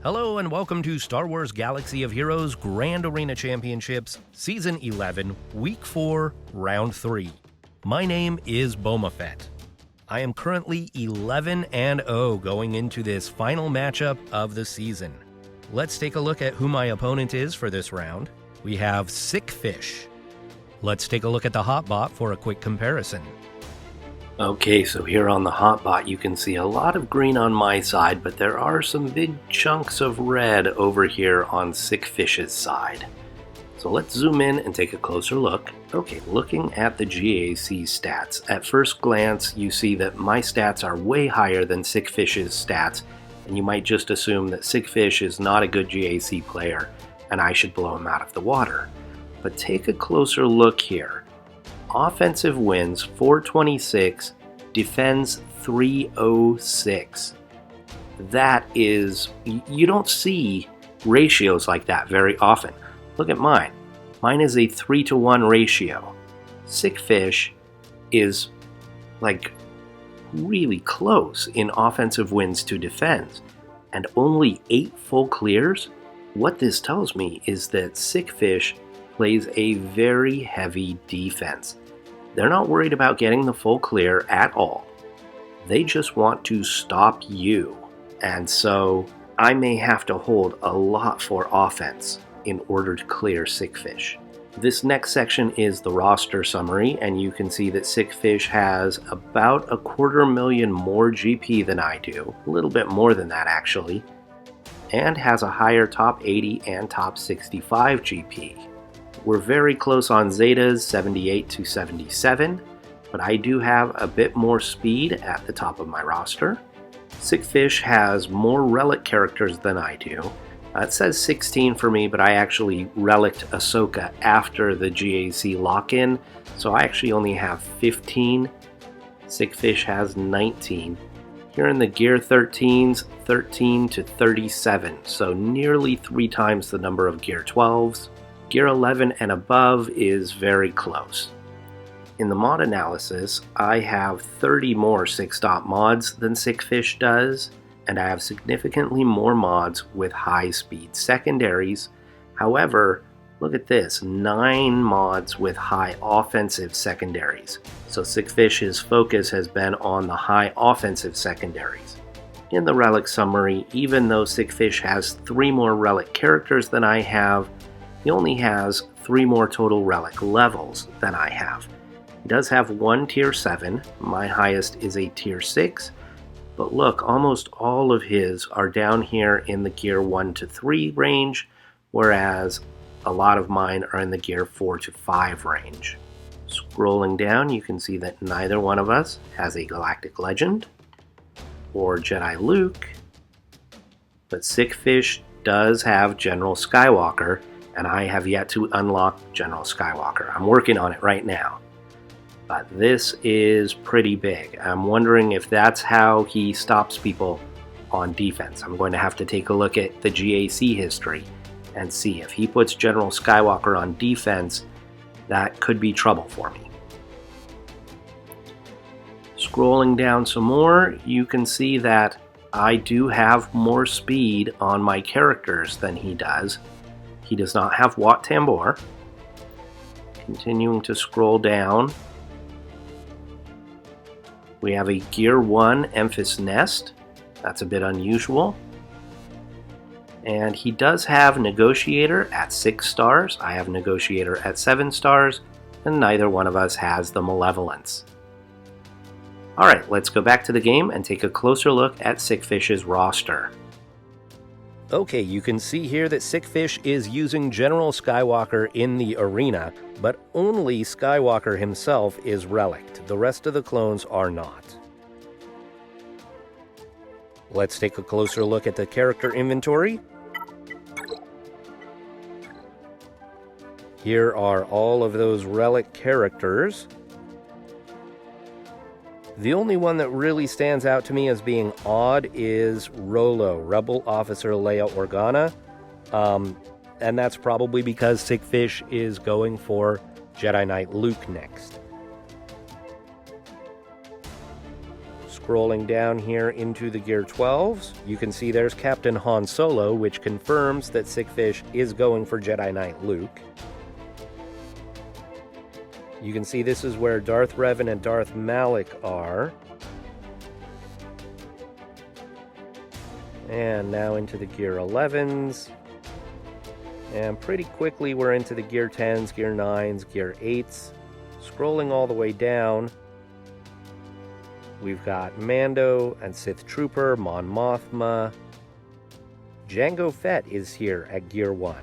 Hello and welcome to Star Wars Galaxy of Heroes Grand Arena Championships, Season 11, Week 4, Round 3. My name is Boma Fett. I am currently 11-0 going into this final matchup of the season. Let's take a look at who my opponent is for this round. We have Sickfish. Let's take a look at the hotbot for a quick comparison. Okay, so here on the hotbot you can see a lot of green on my side, but there are some big chunks of red over here on Sickfish's side. So let's zoom in and take a closer look. Okay, looking at the GAC stats, at first glance you see that my stats are way higher than Sickfish's stats, and you might just assume that Sickfish is not a good GAC player and I should blow him out of the water. But take a closer look here. Offensive wins 426, defends 306. That is, you don't see ratios like that very often. Look at mine. Mine is a 3-to-1 ratio. Sickfish is like really close in offensive wins to defense, and only 8 full clears. What this tells me is that Sickfish plays a very heavy defense. They're not worried about getting the full clear at all. They just want to stop you. And so I may have to hold a lot for offense in order to clear Sickfish. This next section is the roster summary, and you can see that Sickfish has about 250,000 more GP than I do, a little bit more than that actually, and has a higher top 80 and top 65 GP. We're very close on Zetas, 78 to 77, but I do have a bit more speed at the top of my roster. Sickfish has more relic characters than I do. It says 16 for me, but I actually relicked Ahsoka after the GAC lock-in, so I actually only have 15. Sickfish has 19. Here in the Gear 13s, 13 to 37, so nearly 3 times the number of Gear 12s. Gear 11 and above is very close. In the mod analysis, I have 30 more 6-dot mods than Sickfish does, and I have significantly more mods with high-speed secondaries. However, look at this, 9 mods with high offensive secondaries. So Sickfish's focus has been on the high offensive secondaries. In the relic summary, even though Sickfish has 3 more relic characters than I have, he only has 3 more total relic levels than I have. He does have 1 tier 7, my highest is a tier 6, but look, almost all of his are down here in the gear 1 to 3 range, whereas a lot of mine are in the gear 4 to 5 range. Scrolling down, you can see that neither one of us has a Galactic Legend or Jedi Luke, but Sickfish does have General Skywalker, and I have yet to unlock General Skywalker. I'm working on it right now. But this is pretty big. I'm wondering if that's how he stops people on defense. I'm going to have to take a look at the GAC history and see if he puts General Skywalker on defense, that could be trouble for me. Scrolling down some more, you can see that I do have more speed on my characters than he does. He does not have Wat Tambor. Continuing to scroll down, we have a Gear 1 Emphas Nest. That's a bit unusual. And he does have Negotiator at 6 stars. I have Negotiator at 7 stars, and neither one of us has the Malevolence. Alright, let's go back to the game and take a closer look at Sickfish's roster. Okay, you can see here that Sickfish is using General Skywalker in the arena, but only Skywalker himself is relicked. The rest of the clones are not. Let's take a closer look at the character inventory. Here are all of those relic characters. The only one that really stands out to me as being odd is Rolo, Rebel Officer Leia Organa. And that's probably because Sickfish is going for Jedi Knight Luke next. Scrolling down here into the Gear 12s, you can see there's Captain Han Solo, which confirms that Sickfish is going for Jedi Knight Luke. You can see this is where Darth Revan and Darth Malak are. And now into the Gear 11s. And pretty quickly we're into the Gear 10s, Gear 9s, Gear 8s. Scrolling all the way down, we've got Mando and Sith Trooper, Mon Mothma. Jango Fett is here at Gear 1,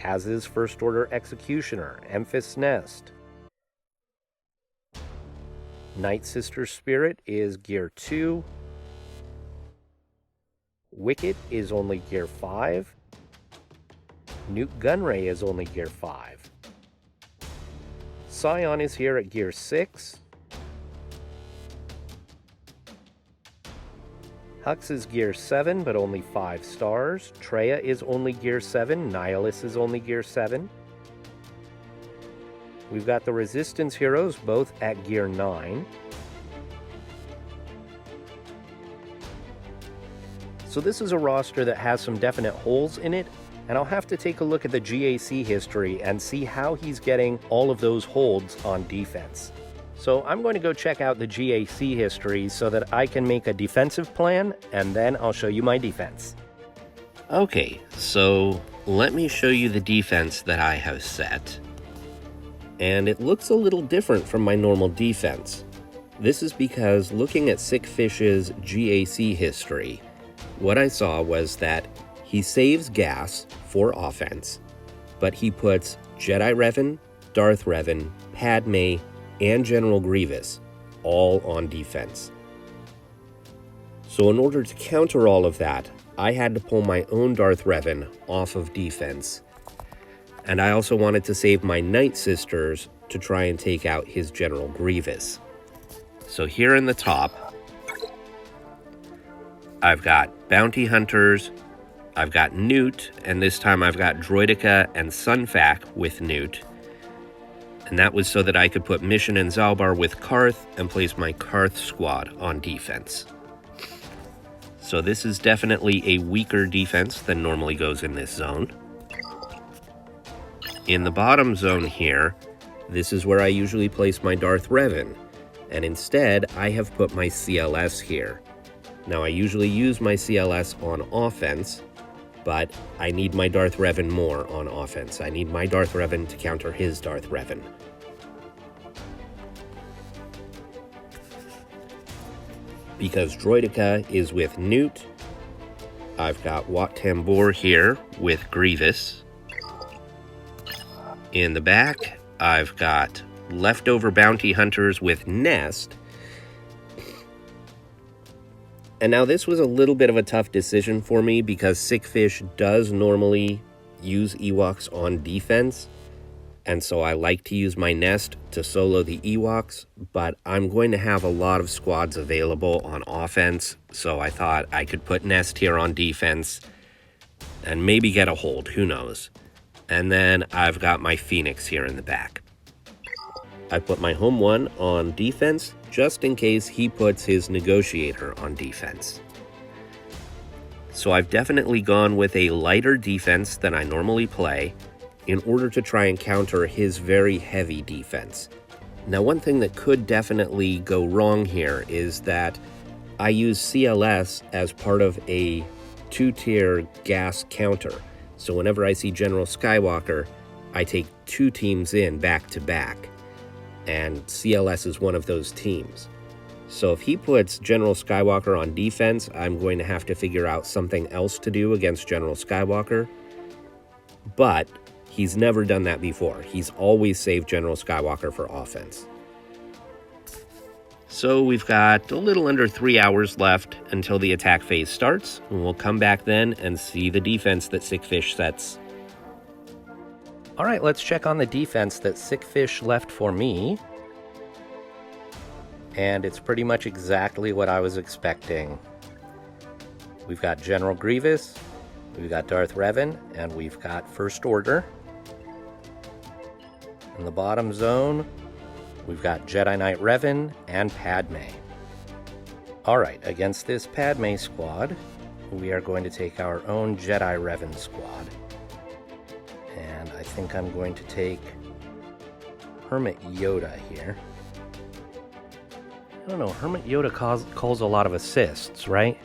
as is First Order Executioner, Emphas Nest. Night Sister Spirit is Gear 2. Wicket is only Gear 5. Nute Gunray is only Gear 5. Scion is here at Gear 6. Hux is Gear 7, but only 5 stars. Traya is only Gear 7. Nihilus is only Gear 7. We've got the Resistance heroes both at Gear 9. So this is a roster that has some definite holes in it, and I'll have to take a look at the GAC history and see how he's getting all of those holds on defense. So I'm going to go check out the GAC history so that I can make a defensive plan, and then I'll show you my defense. Okay, so let me show you the defense that I have set. And it looks a little different from my normal defense. This is because looking at Sickfish's GAC history, what I saw was that he saves gas for offense, but he puts Jedi Revan, Darth Revan, Padme, and General Grievous all on defense. So in order to counter all of that, I had to pull my own Darth Revan off of defense. And I also wanted to save my Night Sisters to try and take out his General Grievous. So here in the top, I've got Bounty Hunters, I've got Nute, and this time I've got Droideka and Sunfac with Nute. And that was so that I could put Mission and Zalbar with Karth and place my Karth squad on defense. So this is definitely a weaker defense than normally goes in this zone. In the bottom zone here, this is where I usually place my Darth Revan, and instead I have put my CLS here. Now I usually use my CLS on offense, but I need my Darth Revan more on offense. I need my Darth Revan to counter his Darth Revan. Because Droideka is with Nute, I've got Wat Tambor here with Grievous. In the back, I've got Leftover Bounty Hunters with Nest. And now this was a little bit of a tough decision for me because Sickfish does normally use Ewoks on defense. And so I like to use my Nest to solo the Ewoks, but I'm going to have a lot of squads available on offense. So I thought I could put Nest here on defense and maybe get a hold, who knows. And then I've got my Phoenix here in the back. I put my home one on defense just in case he puts his Negotiator on defense. So I've definitely gone with a lighter defense than I normally play in order to try and counter his very heavy defense. Now, one thing that could definitely go wrong here is that I use CLS as part of a 2-tier gas counter. So whenever I see General Skywalker, I take 2 teams in back to back. And CLS is one of those teams. So if he puts General Skywalker on defense, I'm going to have to figure out something else to do against General Skywalker. But he's never done that before. He's always saved General Skywalker for offense. So we've got a little under 3 hours left until the attack phase starts. And we'll come back then and see the defense that Sickfish sets. All right, let's check on the defense that Sickfish left for me. And it's pretty much exactly what I was expecting. We've got General Grievous, we've got Darth Revan, and we've got First Order. In the bottom zone, we've got Jedi Knight Revan and Padme. Alright, against this Padme squad, we are going to take our own Jedi Revan squad. And I think I'm going to take Hermit Yoda here. I don't know, Hermit Yoda calls a lot of assists, right?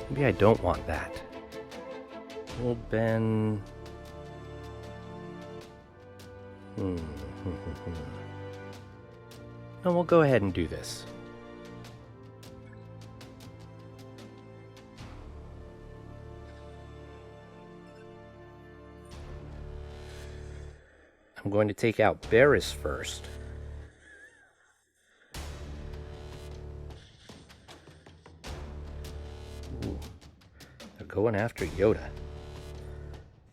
Maybe I don't want that. Old Ben... No, we'll go ahead and do this. I'm going to take out Barriss first. Ooh, they're going after Yoda.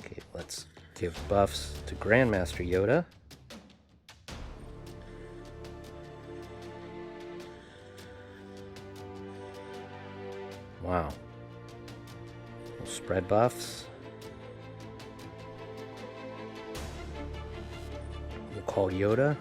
Okay, let's give buffs to Grandmaster Yoda. Wow. We'll spread buffs. We'll call Yoda.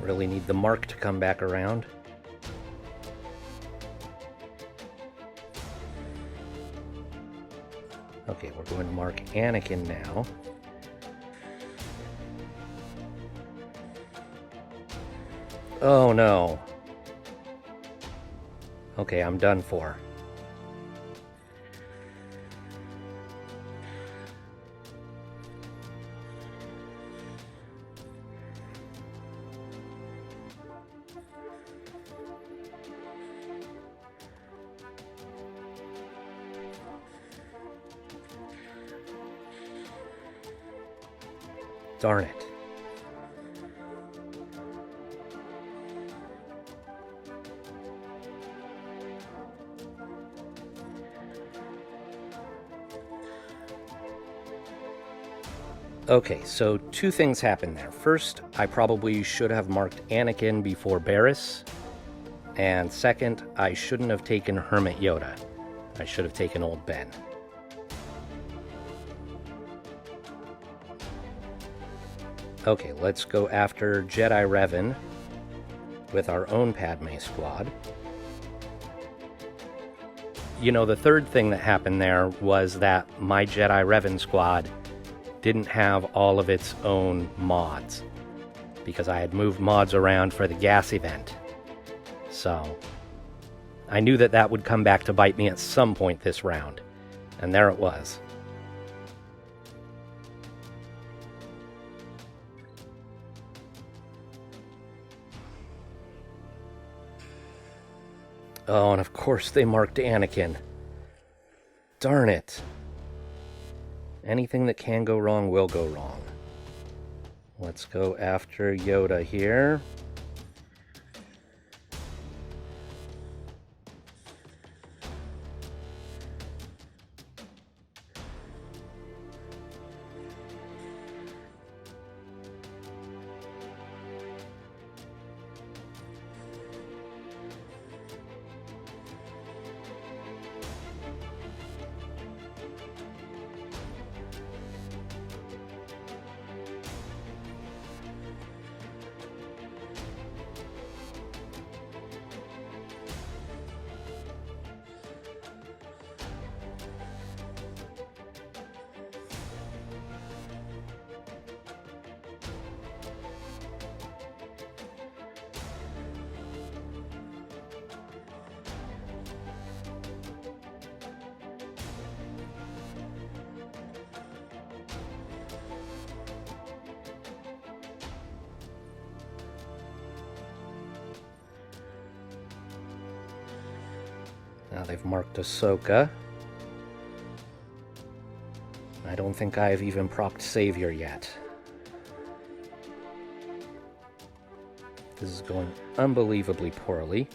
Really need the mark to come back around. Okay, we're going to mark Anakin now. Oh no. Okay, I'm done for. Darn it. Okay, so two things happened there. First, I probably should have marked Anakin before Barriss. And second, I shouldn't have taken Hermit Yoda. I should have taken Old Ben. Okay, let's go after Jedi Revan with our own Padme squad. You know, the third thing that happened there was that my Jedi Revan squad didn't have all of its own mods, because I had moved mods around for the gas event. So, I knew that that would come back to bite me at some point this round, and there it was. Oh, and of course they marked Anakin. Darn it. Anything that can go wrong will go wrong. Let's go after Yoda here. Now they've marked Ahsoka. I don't think I've even procced Savior yet. This is going unbelievably poorly.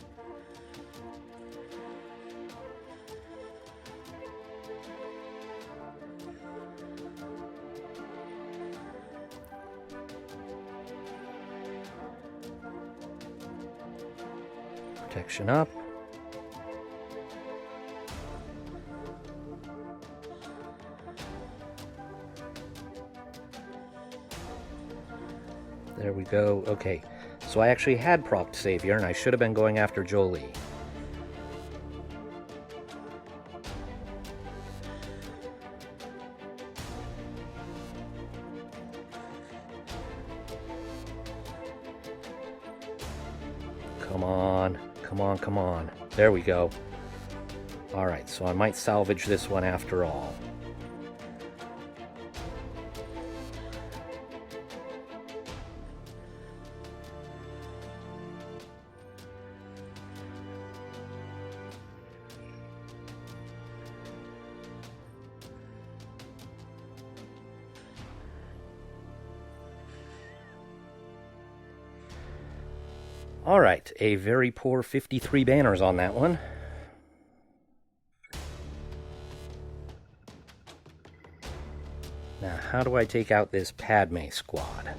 Protection up. There we go. Okay, so I actually had procced Savior, and I should have been going after Jolie. Come on, come on, come on. There we go. Alright, so I might salvage this one after all. Alright, a very poor 53 banners on that one. Now, how do I take out this Padme squad?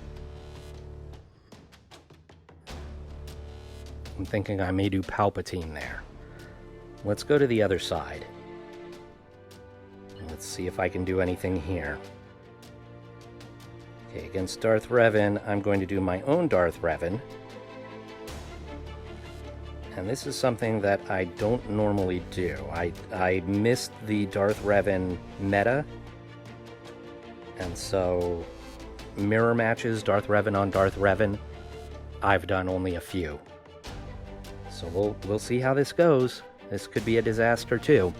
I'm thinking I may do Palpatine there. Let's go to the other side. Let's see if I can do anything here. Okay, against Darth Revan, I'm going to do my own Darth Revan. And this is something that I don't normally do. I missed the Darth Revan meta. And so, mirror matches, Darth Revan on Darth Revan, I've done only a few. So we'll see how this goes. This could be a disaster too.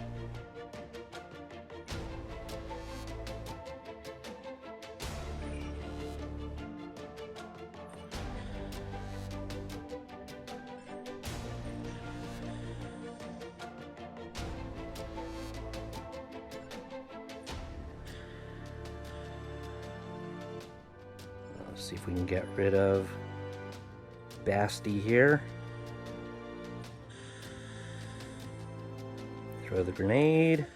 Let's see if we can get rid of Basti here. Throw the grenade.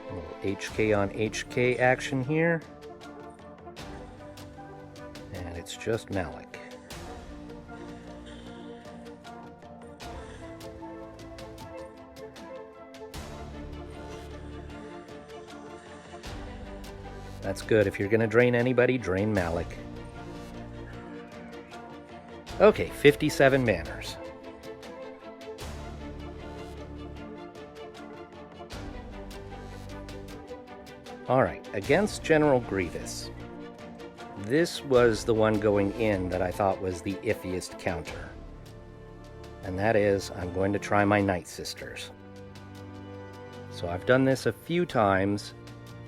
A little HK on HK action here. And it's just Malik. That's good. If you're going to drain anybody, drain Malik. Okay, 57 banners. Alright, against General Grievous. This was the one going in that I thought was the iffiest counter. And that is, I'm going to try my Night Sisters. So I've done this a few times,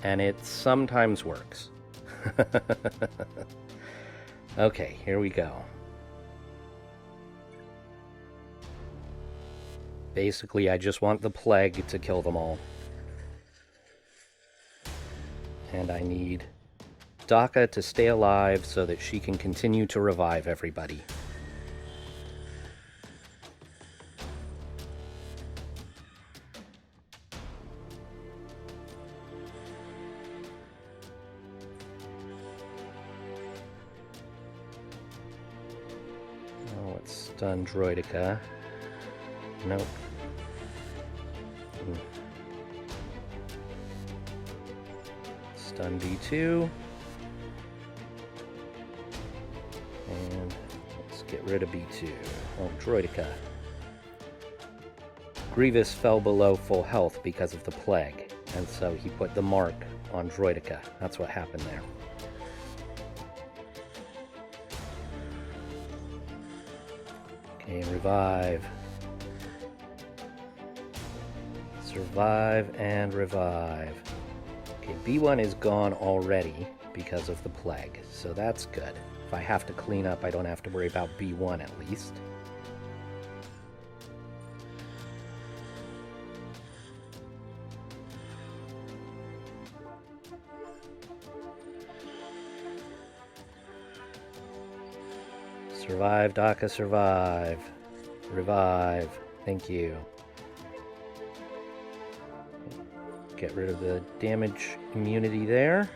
and it sometimes works. Okay, here we go. Basically, I just want the plague to kill them all. And I need Daka to stay alive so that she can continue to revive everybody. Oh, let's stun Droideka. Nope. Stun B2. And let's get rid of B2. Oh, Droideka. Grievous fell below full health because of the plague, and so he put the mark on Droideka. That's what happened there. Okay, revive. Survive and revive. Okay, B1 is gone already because of the plague, so that's good. If I have to clean up, I don't have to worry about B1 at least. Survive, Daka, survive. Revive. Thank you. Get rid of the damage immunity there.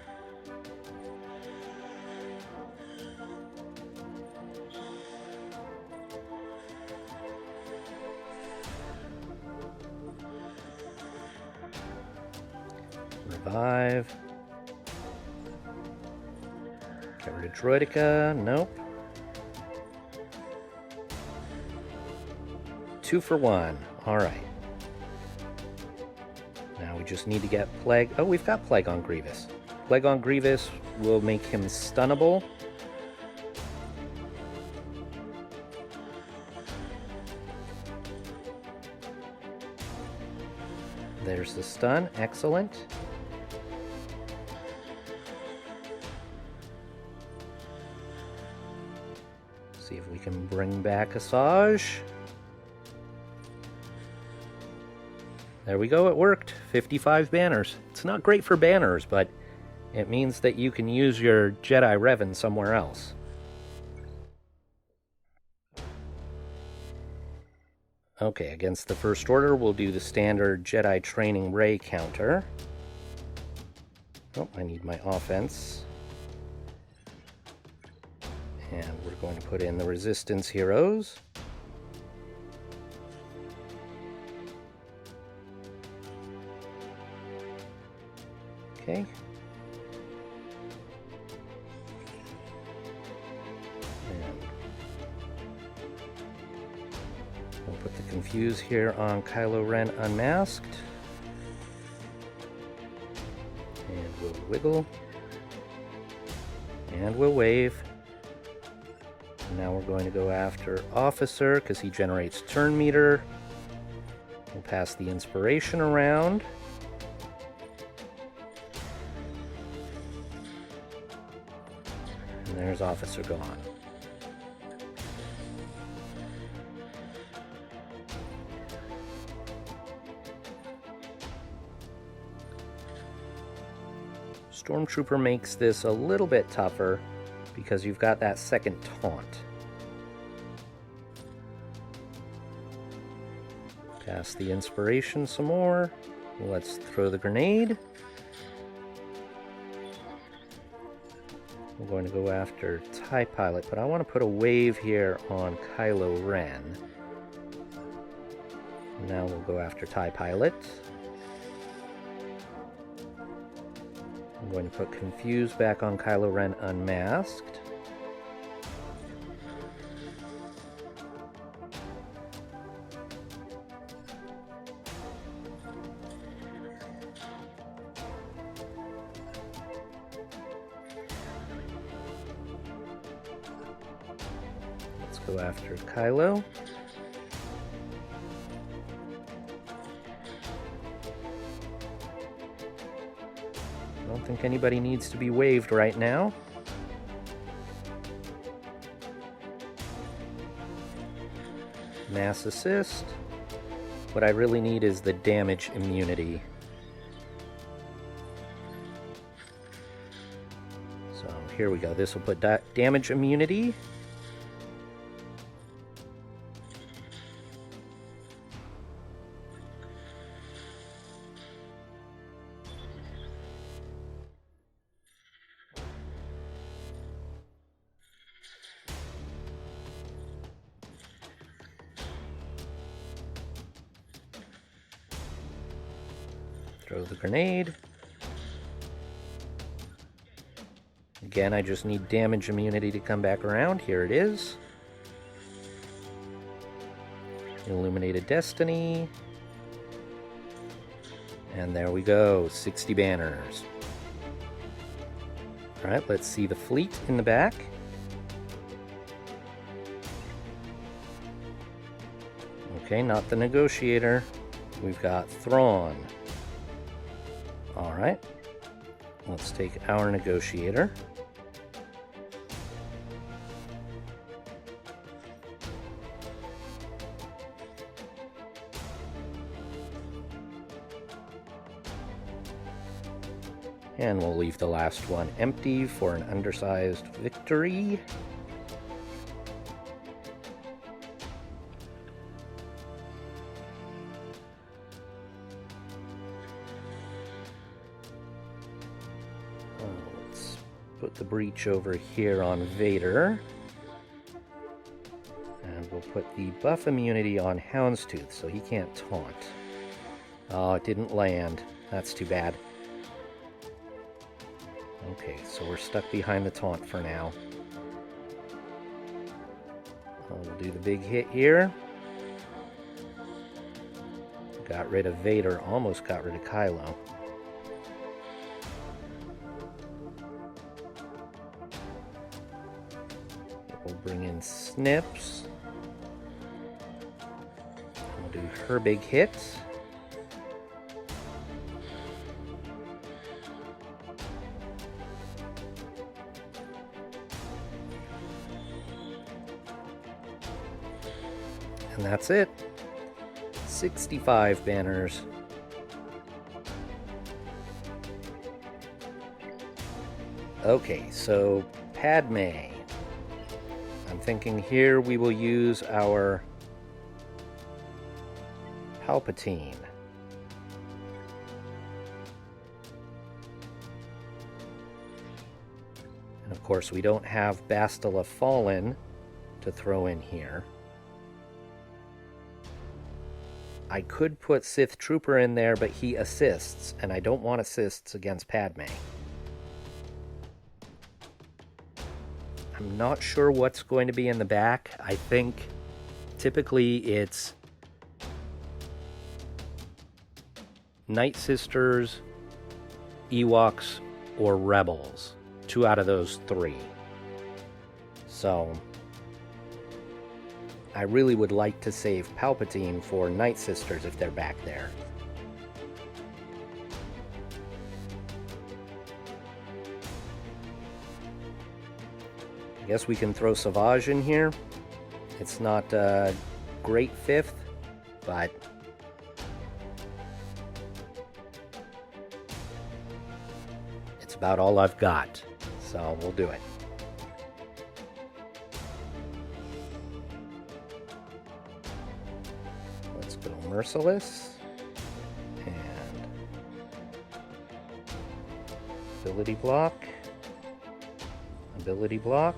Revive. Get rid of Droidica. Nope. 2 for 1. Alright. Now we just need to get Plague. Oh, we've got Plague on Grievous. Plague on Grievous will make him stunnable. There's the stun. Excellent. See if we can bring back Asajj. There we go, it worked. 55 banners. It's not great for banners, but it means that you can use your Jedi Revan somewhere else. Okay, against the First Order, we'll do the standard Jedi Training Ray counter. Oh, I need my offense. And we're going to put in the Resistance heroes. Okay. And we'll put the Confuse here on Kylo Ren unmasked. And we'll wiggle. And we'll wave. And now we're going to go after Officer because he generates turn meter. We'll pass the inspiration around. There's Officer gone. Stormtrooper makes this a little bit tougher because you've got that second taunt. Pass the inspiration some more. Let's throw the grenade. I'm going to go after TIE Pilot, but I want to put a wave here on Kylo Ren. Now we'll go after TIE Pilot. I'm going to put Confuse back on Kylo Ren unmasked. Go after Kylo. I don't think anybody needs to be waved right now. Mass assist. What I really need is the damage immunity. So here we go. This will put damage immunity. Throw the grenade. Again, I just need damage immunity to come back around. Here it is. Illuminated Destiny. And there we go, 60 banners. Alright, let's see the fleet in the back. Okay, not the Negotiator. We've got Thrawn. Alright, let's take our Negotiator. And we'll leave the last one empty for an undersized victory. Put the breach over here on Vader. And we'll put the buff immunity on Houndstooth so he can't taunt. Oh, it didn't land. That's too bad. Okay, so we're stuck behind the taunt for now. We'll do the big hit here. Got rid of Vader, almost got rid of Kylo. We'll bring in Snips. We'll do her big hit. And that's it. 65 banners. Okay, so Padme. I'm thinking here we will use our Palpatine. And of course we don't have Bastila Fallen to throw in here. I could put Sith Trooper in there, but he assists, and I don't want assists against Padme. I'm not sure what's going to be in the back. I think typically it's Night Sisters, Ewoks, or Rebels. 2 out of those 3. So I really would like to save Palpatine for Night Sisters if they're back there. I guess we can throw Savage in here. It's not a great 5th, but it's about all I've got, so we'll do it. Let's go Merciless, and ability block, ability block.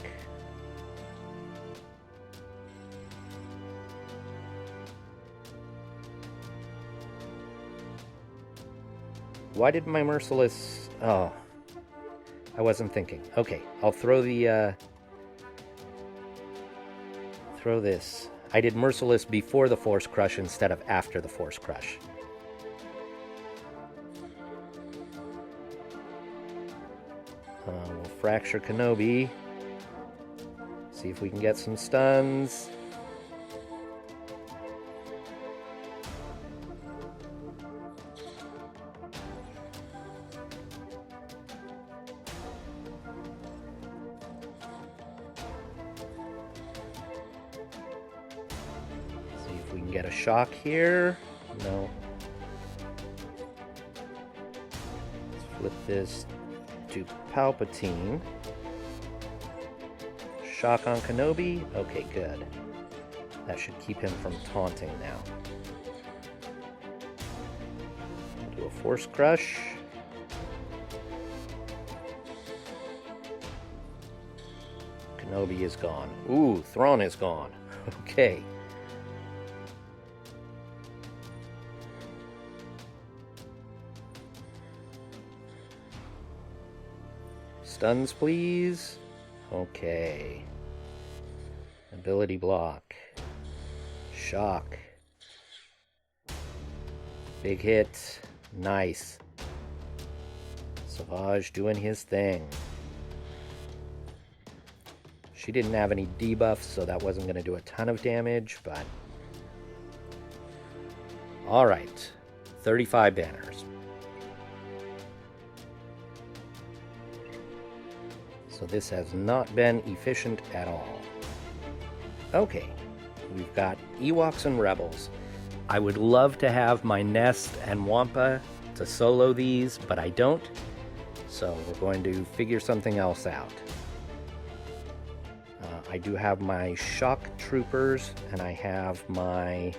Why did my Merciless... Oh, I wasn't thinking. Okay, I'll throw the... throw this. I did Merciless before the Force Crush instead of after the Force Crush. We'll Fracture Kenobi. See if we can get some stuns. We can get a shock here. No. Let's flip this to Palpatine. Shock on Kenobi. Okay, good. That should keep him from taunting now. We'll do a Force Crush. Kenobi is gone. Ooh, Thrawn is gone. Okay. Stuns, please. Okay. Ability block. Shock. Big hit. Nice. Savage doing his thing. She didn't have any debuffs, so that wasn't going to do a ton of damage, but... Alright. 35 banners. So this has not been efficient at all. Okay, we've got Ewoks and Rebels. I would love to have my Nest and Wampa to solo these, but I don't. So we're going to figure something else out. I do have my Shock Troopers, and I have my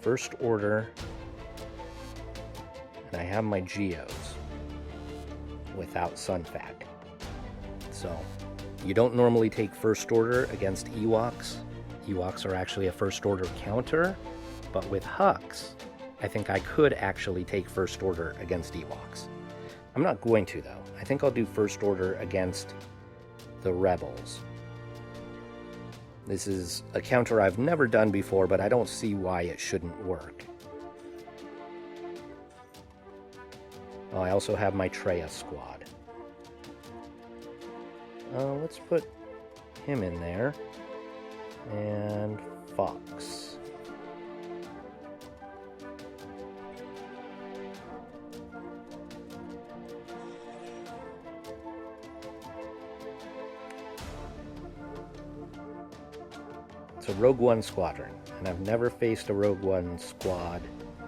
First Order, and I have my Geos. without Sunfac. So, you don't normally take first order against Ewoks. Ewoks are actually a first order counter, but with Hux, I think I could actually take first order against Ewoks. I'm not going to, though. I think I'll do first order against the Rebels. This is a counter I've never done before, but I don't see why it shouldn't work. Oh, I also have my Traya squad. Let's put him in there. And Fox. It's a Rogue One squadron, and I've never faced a Rogue One squad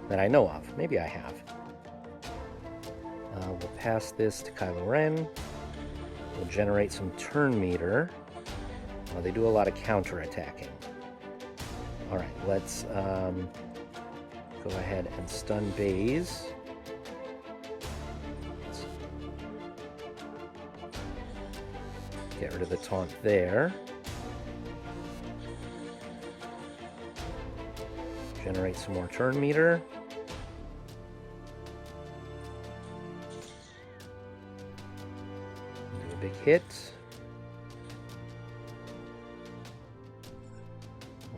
that I know of. Maybe I have. We'll pass this to Kylo Ren. We'll generate some turn meter. Well, they do a lot of counter-attacking. Alright, let's go ahead and stun Baze. Let's get rid of the taunt there. Generate some more turn meter. Do a big hit.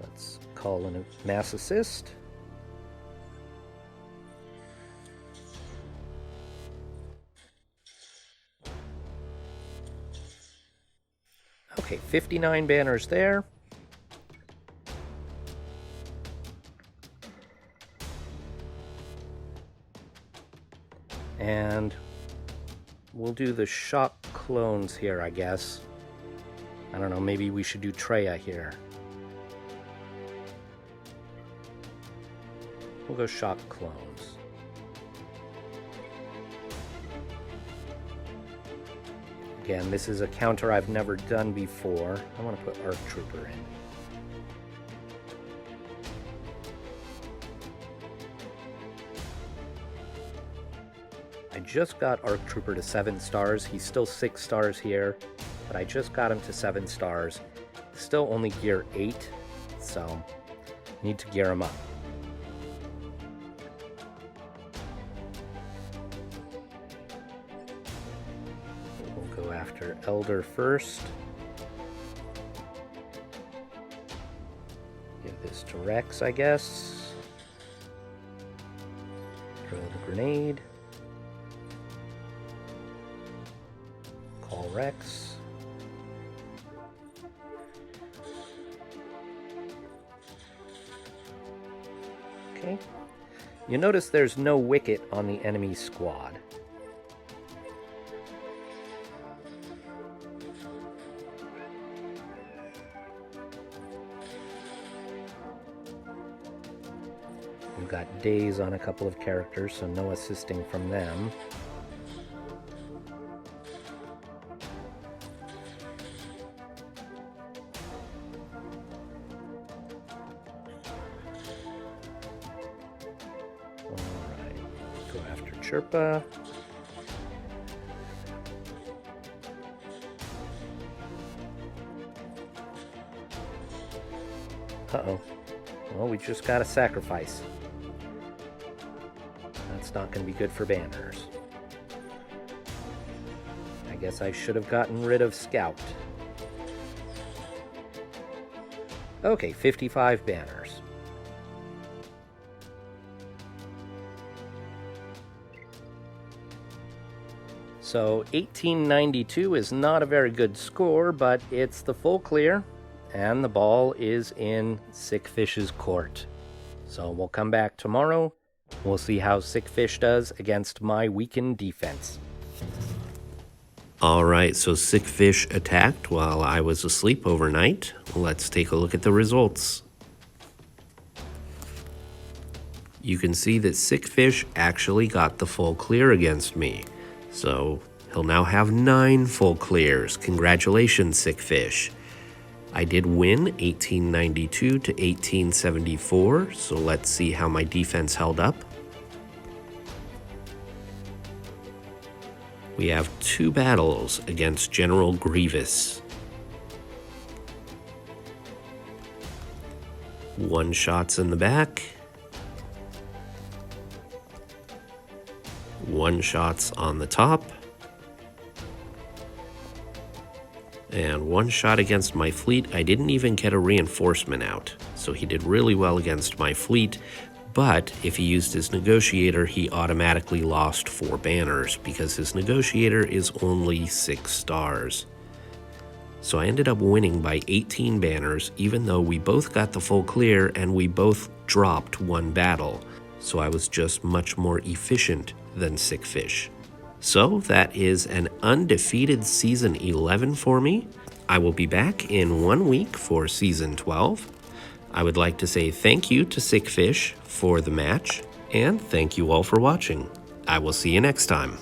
Let's call in a mass assist. Okay, 59 banners there. And we'll do the shock clones here, I guess. I don't know, maybe we should do Traya here. We'll go shock clones. Again, this is a counter I've never done before. I want to put ARC Trooper in. I just got ARC Trooper to 7 stars. He's still 6 stars here, but I just got him to 7 stars. Still only gear 8, so need to gear him up. We'll go after Elder first. Give this to Rex, I guess. Throw the grenade. Call Rex. Okay. You notice there's no wicket on the enemy squad. We've got days on a couple of characters, so no assisting from them. Sherpa. Uh-oh. Well, we just got a sacrifice. That's not going to be good for banners. I guess I should have gotten rid of Scout. Okay, 55 banners. So 1892 is not a very good score, but it's the full clear, and the ball is in Sickfish's court. So we'll come back tomorrow. We'll see how Sickfish does against my weakened defense. Alright, so Sickfish attacked while I was asleep overnight. Let's take a look at the results. You can see that Sickfish actually got the full clear against me. So he'll now have 9 full clears. Congratulations, Sickfish. I did win 1892 to 1874, so let's see how my defense held up. We have 2 battles against General Grievous. 1 shots in the back. 1 shots on the top. And 1 shot against my fleet. I didn't even get a reinforcement out, so he did really well against my fleet. But if he used his negotiator, he automatically lost 4 banners because his negotiator is only 6 stars. So I ended up winning by 18 banners, even though we both got the full clear and we both dropped 1 battle. So I was just much more efficient than Sickfish. So that is an undefeated Season 11 for me. I will be back in 1 week for Season 12. I would like to say thank you to Sickfish for the match, and thank you all for watching. I will see you next time.